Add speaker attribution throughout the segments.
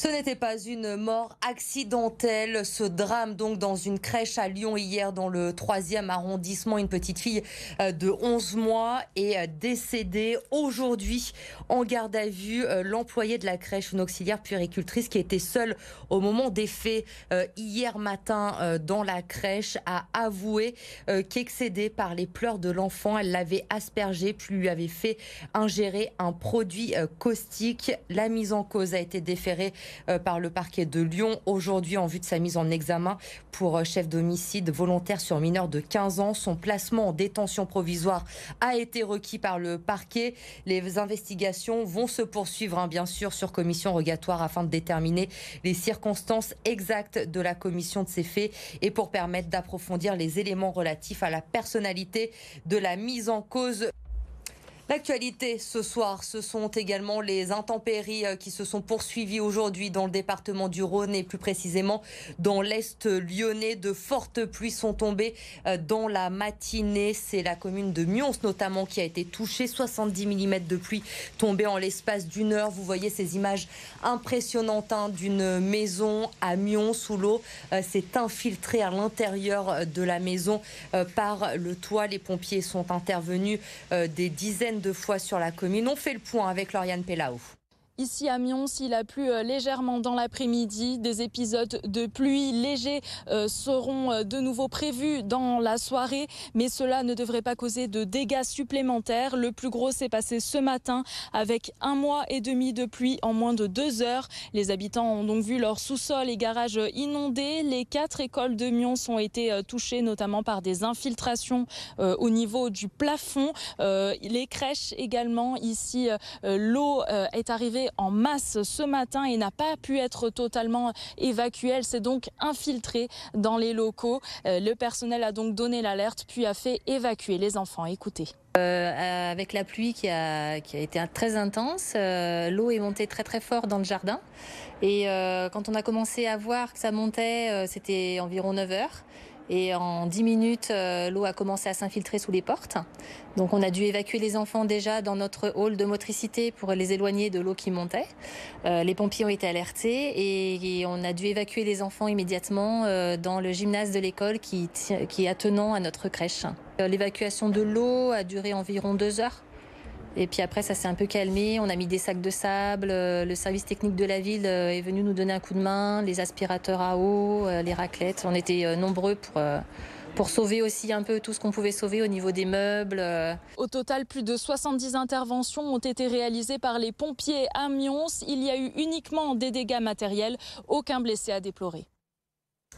Speaker 1: Ce n'était pas une mort accidentelle. Ce drame donc dans une crèche à Lyon hier dans le 3e arrondissement. Une petite fille de 11 mois est décédée aujourd'hui en garde à vue. L'employé de la crèche, une auxiliaire puéricultrice qui était seule au moment des faits hier matin dans la crèche, a avoué qu'excédée par les pleurs de l'enfant, elle l'avait aspergé puis lui avait fait ingérer un produit caustique. La mise en cause a été déférée par le parquet de Lyon aujourd'hui en vue de sa mise en examen pour chef d'homicide volontaire sur mineur de 15 ans. Son placement en détention provisoire a été requis par le parquet. Les investigations vont se poursuivre, bien sûr, sur commission rogatoire afin de déterminer les circonstances exactes de la commission de ces faits et pour permettre d'approfondir les éléments relatifs à la personnalité de la mise en cause. L'actualité ce soir, ce sont également les intempéries qui se sont poursuivies aujourd'hui dans le département du Rhône et plus précisément dans l'Est lyonnais. De fortes pluies sont tombées dans la matinée. C'est la commune de Mions notamment qui a été touchée. 70 mm de pluie tombée en l'espace d'une heure. Vous voyez ces images impressionnantes d'une maison à Mions où l'eau s'est infiltrée à l'intérieur de la maison par le toit. Les pompiers sont intervenus des dizaines de fois sur la commune. On fait le point avec Lauriane Pellaud.
Speaker 2: Ici à Mions, il a plu légèrement dans l'après-midi. Des épisodes de pluie légers seront de nouveau prévus dans la soirée, mais cela ne devrait pas causer de dégâts supplémentaires. Le plus gros s'est passé ce matin avec 1 mois et demi de pluie en moins de 2 heures. Les habitants ont donc vu leur sous-sol et garages inondés. Les 4 écoles de Mions ont été touchées notamment par des infiltrations au niveau du plafond. Les crèches également. Ici, l'eau est arrivée en masse ce matin et n'a pas pu être totalement évacuée. Elle s'est donc infiltrée dans les locaux. Le personnel a donc donné l'alerte puis a fait évacuer les enfants. Écoutez.
Speaker 3: Avec la pluie qui a été très intense, l'eau est montée très très fort dans le jardin. Et quand on a commencé à voir que ça montait, c'était environ 9 heures. Et en 10 minutes, l'eau a commencé à s'infiltrer sous les portes. Donc on a dû évacuer les enfants déjà dans notre hall de motricité pour les éloigner de l'eau qui montait. Les pompiers ont été alertés et on a dû évacuer les enfants immédiatement dans le gymnase de l'école qui est attenant à notre crèche. L'évacuation de l'eau a duré environ 2 heures. Et puis après, ça s'est un peu calmé. On a mis des sacs de sable. Le service technique de la ville est venu nous donner un coup de main. Les aspirateurs à eau, les raclettes. On était nombreux pour sauver aussi un peu tout ce qu'on pouvait sauver au niveau des meubles.
Speaker 2: Au total, plus de 70 interventions ont été réalisées par les pompiers à Mions. Il y a eu uniquement des dégâts matériels. Aucun blessé à déplorer.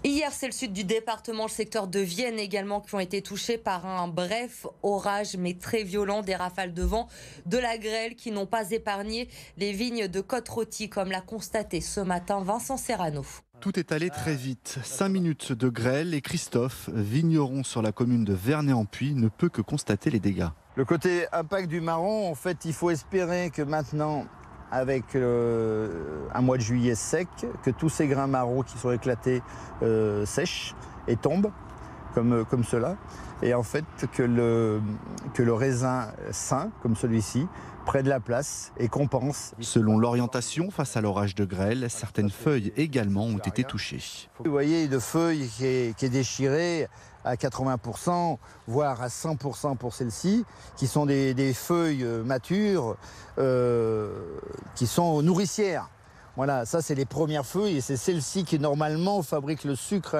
Speaker 1: Hier, c'est le sud du département, le secteur de Vienne également, qui ont été touchés par un bref orage, mais très violent, des rafales de vent, de la grêle qui n'ont pas épargné les vignes de Côte-Rôtie, comme l'a constaté ce matin Vincent Serrano.
Speaker 4: Tout est allé très vite. 5 minutes de grêle et Christophe, vigneron sur la commune de Vernay-en-Puy, ne peut que constater les dégâts.
Speaker 5: Le côté impact du marron, en fait, il faut espérer que maintenant, avec un mois de juillet sec, que tous ces grains marrons qui sont éclatés sèchent et tombent, comme cela. Et en fait, que le raisin sain, comme celui-ci, prenne la place et compense.
Speaker 4: Selon l'orientation, face à l'orage de grêle, certaines feuilles également ont été touchées.
Speaker 5: Vous voyez une feuille qui est déchirée à 80%, voire à 100% pour celle-ci, qui sont des feuilles matures, qui sont nourricières. Voilà, ça c'est les premières feuilles et c'est celles-ci qui normalement fabriquent le sucre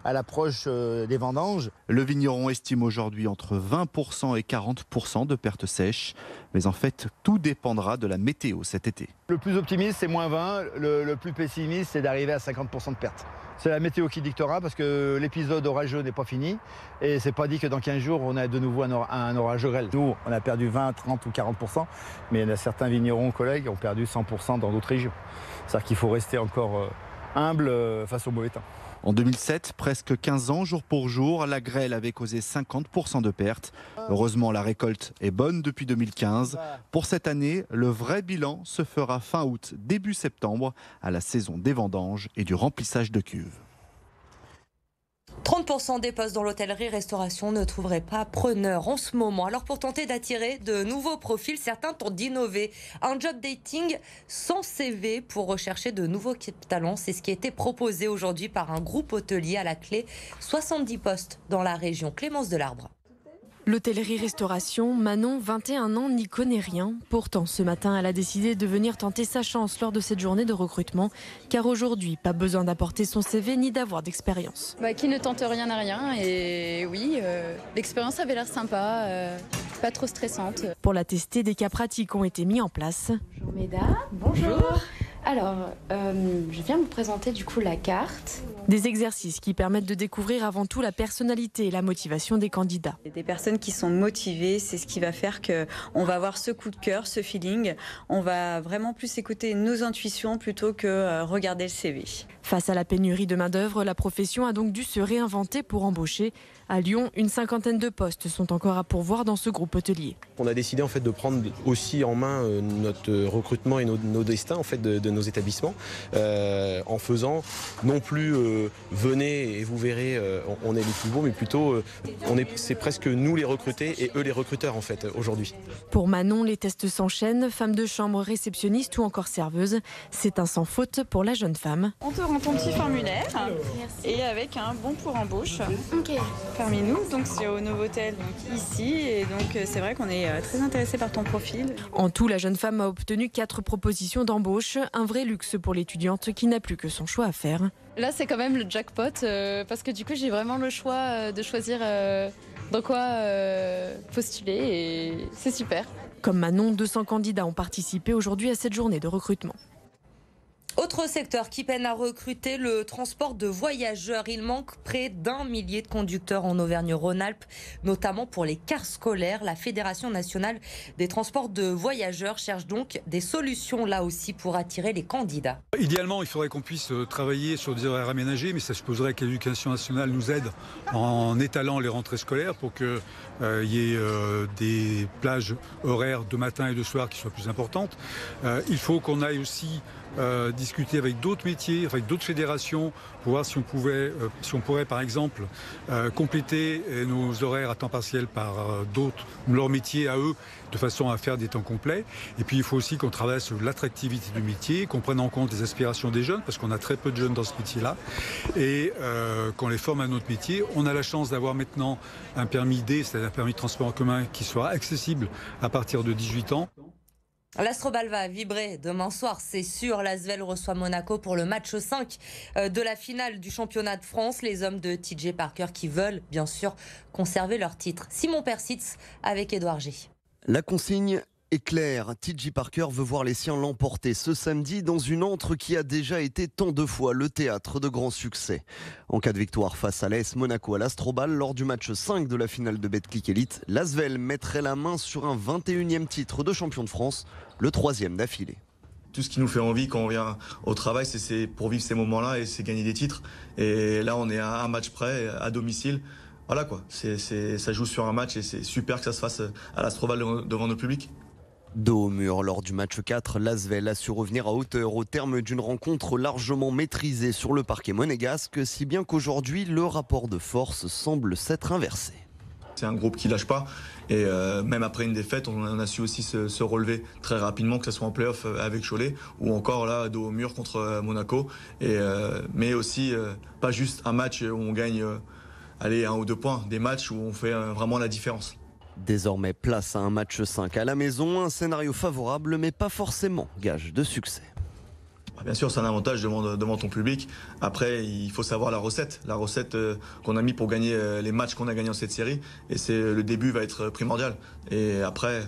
Speaker 5: à l'approche des vendanges.
Speaker 4: Le vigneron estime aujourd'hui entre 20% et 40% de pertes sèches. Mais en fait, tout dépendra de la météo cet été.
Speaker 5: Le plus optimiste, c'est moins 20. Le plus pessimiste, c'est d'arriver à 50% de pertes. C'est la météo qui dictera parce que l'épisode orageux n'est pas fini. Et c'est pas dit que dans 15 jours, on a de nouveau un orage de grêle. Nous, on a perdu 20, 30 ou 40%. Mais il y a certains vignerons collègues qui ont perdu 100% dans d'autres régions. C'est-à-dire qu'il faut rester encore humble face au mauvais temps.
Speaker 4: En 2007, presque 15 ans jour pour jour, la grêle avait causé 50% de pertes. Heureusement, la récolte est bonne depuis 2015. Pour cette année, le vrai bilan se fera fin août, début septembre, à la saison des vendanges et du remplissage de cuves.
Speaker 1: 30 30% des postes dans l'hôtellerie-restauration ne trouveraient pas preneur en ce moment. Alors pour tenter d'attirer de nouveaux profils, certains tentent d'innover. Un job dating sans CV pour rechercher de nouveaux talents, c'est ce qui a été proposé aujourd'hui par un groupe hôtelier. À la clé, 70 postes dans la région. Clémence Delarbre.
Speaker 6: L'hôtellerie-restauration, Manon, 21 ans, n'y connaît rien. Pourtant, ce matin, elle a décidé de venir tenter sa chance lors de cette journée de recrutement. Car aujourd'hui, pas besoin d'apporter son CV ni d'avoir d'expérience.
Speaker 7: Qui ne tente rien n'a rien. Et oui, l'expérience avait l'air sympa, pas trop stressante.
Speaker 6: Pour la tester, des cas pratiques ont été mis en place.
Speaker 8: Bonjour mesdames. Bonjour. Alors, je viens vous présenter du coup la carte.
Speaker 6: Des exercices qui permettent de découvrir avant tout la personnalité et la motivation des candidats.
Speaker 9: Des personnes qui sont motivées, c'est ce qui va faire qu'on va avoir ce coup de cœur, ce feeling. On va vraiment plus écouter nos intuitions plutôt que regarder le CV.
Speaker 6: Face à la pénurie de main-d'œuvre, la profession a donc dû se réinventer pour embaucher. À Lyon, une 50aine de postes sont encore à pourvoir dans ce groupe hôtelier.
Speaker 10: On a décidé en fait de prendre aussi en main notre recrutement et nos destins en fait de nos établissements, en faisant non plus venez et vous verrez on est les plus beaux, mais plutôt c'est presque nous les recrutés et eux les recruteurs en fait aujourd'hui.
Speaker 6: Pour Manon, les tests s'enchaînent, femme de chambre, réceptionniste ou encore serveuse. C'est un sans faute pour la jeune femme.
Speaker 9: On te rend ton petit formulaire et avec un bon pour embauche. Parmi nous, donc c'est au Novotel ici, et donc c'est vrai qu'on est très intéressé par ton profil.
Speaker 6: En tout, la jeune femme a obtenu 4 propositions d'embauche, un vrai luxe pour l'étudiante qui n'a plus que son choix à faire.
Speaker 7: Là, c'est quand même le jackpot parce que du coup, j'ai vraiment le choix de choisir dans quoi postuler et c'est super.
Speaker 6: Comme Manon, 200 candidats ont participé aujourd'hui à cette journée de recrutement.
Speaker 1: Autre secteur qui peine à recruter, le transport de voyageurs. Il manque près d'1 millier de conducteurs en Auvergne-Rhône-Alpes, notamment pour les cars scolaires. La Fédération nationale des transports de voyageurs cherche donc des solutions là aussi pour attirer les candidats.
Speaker 11: Idéalement, il faudrait qu'on puisse travailler sur des horaires aménagés, mais ça supposerait que l'Éducation nationale nous aide en étalant les rentrées scolaires pour qu'il y ait des plages horaires de matin et de soir qui soient plus importantes. Il faut qu'on aille aussi discuter avec d'autres métiers, avec d'autres fédérations, pour voir si on pourrait par exemple compléter nos horaires à temps partiel par leurs métiers à eux, de façon à faire des temps complets. Et puis il faut aussi qu'on travaille sur l'attractivité du métier, qu'on prenne en compte les aspirations des jeunes, parce qu'on a très peu de jeunes dans ce métier-là, et qu'on les forme à notre métier. On a la chance d'avoir maintenant un permis D, c'est-à-dire un permis de transport en commun qui sera accessible à partir de 18 ans.
Speaker 1: L'Astrobal va vibrer demain soir, c'est sûr. L'Asvel reçoit Monaco pour le match 5 de la finale du championnat de France. Les hommes de TJ Parker qui veulent, bien sûr, conserver leur titre. Simon Persitz avec Édouard G.
Speaker 12: La consigne est claire. TJ Parker veut voir les siens l'emporter ce samedi dans une antre qui a déjà été tant de fois le théâtre de grands succès. En cas de victoire face à l'AS Monaco à l'Astrobal lors du match 5 de la finale de Betclic Elite, l'Asvel mettrait la main sur un 21e titre de champion de France, le 3e d'affilée.
Speaker 13: Tout ce qui nous fait envie quand on vient au travail, c'est pour vivre ces moments-là et c'est gagner des titres. Et là, on est à un match près, à domicile. Voilà quoi, ça joue sur un match et c'est super que ça se fasse à l'Astrobal devant notre public.
Speaker 12: Dos au mur lors du match 4, l'Asvel a su revenir à hauteur au terme d'une rencontre largement maîtrisée sur le parquet monégasque, si bien qu'aujourd'hui, le rapport de force semble s'être inversé.
Speaker 13: C'est un groupe qui lâche pas et même après une défaite, on a su aussi se relever très rapidement, que ce soit en play-off avec Cholet ou encore là dos au mur contre Monaco. Mais aussi pas juste un match où on gagne 1 ou 2 points, des matchs où on fait vraiment la différence.
Speaker 12: Désormais, place à un match 5 à la maison, un scénario favorable mais pas forcément gage de succès.
Speaker 13: Bien sûr, c'est un avantage devant ton public. Après, il faut savoir la recette qu'on a mis pour gagner les matchs qu'on a gagnés dans cette série. Et le début va être primordial. Et après,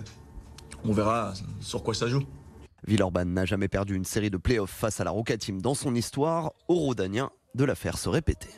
Speaker 13: on verra sur quoi ça joue.
Speaker 12: Villeurbanne n'a jamais perdu une série de play-offs face à la Roca Team dans son histoire. Aux Rhodaniens de la faire se répéter.